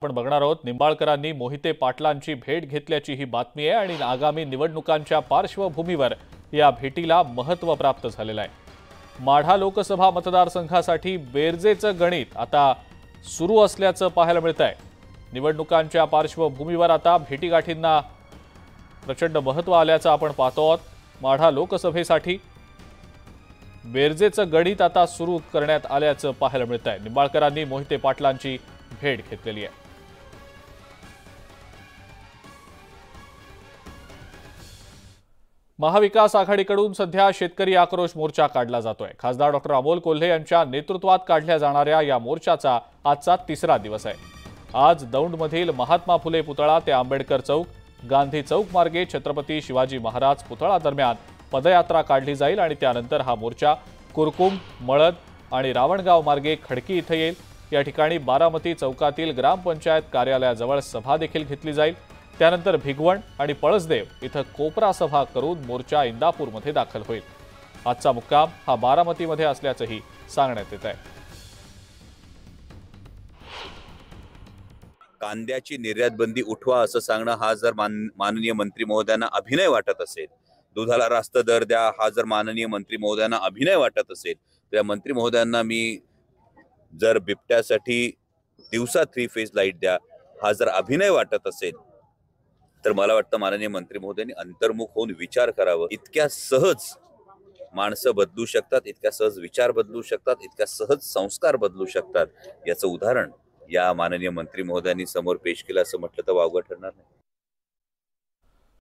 आपण बघणार आहोत। निंबाळकरांनी मोहिते पाटलांची भेट घेतल्याची ही बातमी आहे आणि आगामी निवडणुकांच्या पार्श्वभूमीवर या भेटीला महत्त्व प्राप्त झालेलं आहे। माढा लोकसभा मतदारसंघासाठी बेरजेचं गणित आता सुरू असल्याचं पाहायला मिळत आहे। निवडणुकांच्या पार्श्वभूमीवर आता भेटीगाठींना प्रचंड महत्त्व आल्याचं आपण पाहतो आहोत। माढा लोकसभेसाठी बेरजेचं गणित आता सुरू करण्यात आल्याचं पाहायला मिळत आहे। निंबाळकरांनी मोहिते पाटलांची भेट घेतलेली आहे। महाविकास आघाडीकडून सध्या शेतकरी आक्रोश मोर्चा काढला जातोय। खासदार डॉक्टर अमोल कोल्हे यांच्या नेतृत्वात काढल्या जाणाऱ्या या मोर्चाचा आजचा तिसरा दिवस आहे। आज दौंडमधील महात्मा फुले पुतळा ते आंबेडकर चौक, गांधी चौक मार्गे छत्रपती शिवाजी महाराज पुतळा दरम्यान पदयात्रा काढली जाईल आणि त्यानंतर हा मोर्चा कुरकुम, मळद आणि रावणगाव मार्गे खडकी इथे येईल। या ठिकाणी बारामती चौकातील ग्रामपंचायत कार्यालयाजवळ सभा देखील घेतली जाईल। त्यानंतर भिगवण आणि पळसदेव इथं कोपरा सभा करून मोर्चा इंदापूरमध्ये दाखल होईल। आजचा मुक्काम हा बारामतीमध्ये असल्याचंही सांगण्यात येत आहे। कांद्याची निर्यात बंदी उठवा असं सांगणं हा जर माननीय मंत्री महोदयांना अभिनय वाटत असेल, दुधाला रास्त दर द्या हा जर माननीय मंत्री महोदयांना अभिनय वाटत असेल, तर मंत्री महोदयांना मी जर बिबट्यासाठी दिवसा 3 फेज लाईट द्या हा जर अभिनय वाटत असेल, तर मला वाटतं माननीय मंत्री महोदयांनी अंतर्मुख होऊन विचार करावं। इतक्या सहज माणसं बदलू शकतात, इतक्या सहज विचार बदलू शकतात, इतक्या सहज संस्कार बदलू शकतात, याचं उदाहरण या माननीय मंत्री महोदयांनी समोर पेश केलं असं म्हटलं तर वावगं ठरणार नाही।